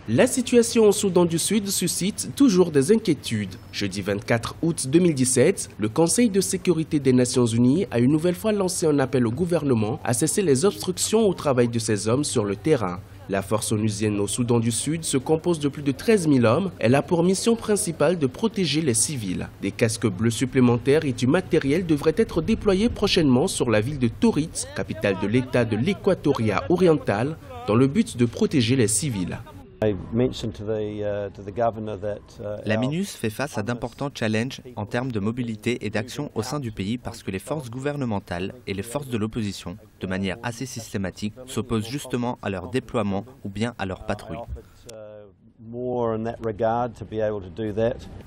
La situation au Soudan du Sud suscite toujours des inquiétudes. Jeudi 24 août 2017, le Conseil de sécurité des Nations Unies a une nouvelle fois lancé un appel au gouvernement à cesser les obstructions au travail de ses hommes sur le terrain. La force onusienne au Soudan du Sud se compose de plus de 13 000 hommes. Elle a pour mission principale de protéger les civils. Des casques bleus supplémentaires et du matériel devraient être déployés prochainement sur la ville de Torit, capitale de l'État de l'Équatoria oriental, dans le but de protéger les civils. La MINUS fait face à d'importants challenges en termes de mobilité et d'action au sein du pays parce que les forces gouvernementales et les forces de l'opposition, de manière assez systématique, s'opposent justement à leur déploiement ou bien à leur patrouille.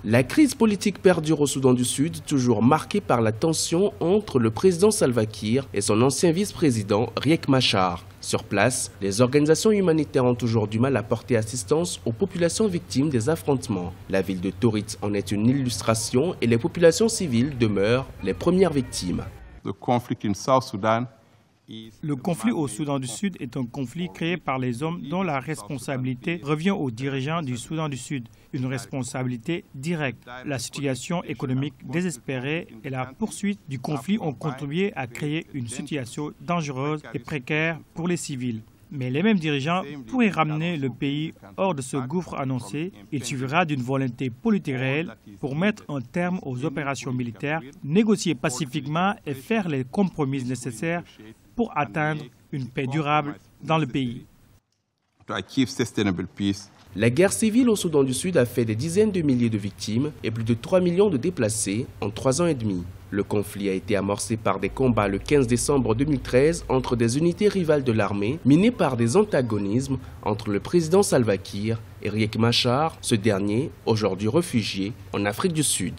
La crise politique perdure au Soudan du Sud, toujours marquée par la tension entre le président Salva Kiir et son ancien vice-président Riek Machar. Sur place, les organisations humanitaires ont toujours du mal à porter assistance aux populations victimes des affrontements. La ville de Torit en est une illustration et les populations civiles demeurent les premières victimes. Le conflit au Soudan du Sud est un conflit créé par les hommes dont la responsabilité revient aux dirigeants du Soudan du Sud, une responsabilité directe. La situation économique désespérée et la poursuite du conflit ont contribué à créer une situation dangereuse et précaire pour les civils. Mais les mêmes dirigeants pourraient ramener le pays hors de ce gouffre annoncé. Il suffira d'une volonté politique réelle pour mettre un terme aux opérations militaires, négocier pacifiquement et faire les compromis nécessaires pour atteindre une paix durable dans le pays. La guerre civile au Soudan du Sud a fait des dizaines de milliers de victimes et plus de 3 millions de déplacés en 3 ans et demi. Le conflit a été amorcé par des combats le 15 décembre 2013 entre des unités rivales de l'armée, minées par des antagonismes entre le président Salva Kiir et Riek Machar, ce dernier aujourd'hui réfugié en Afrique du Sud.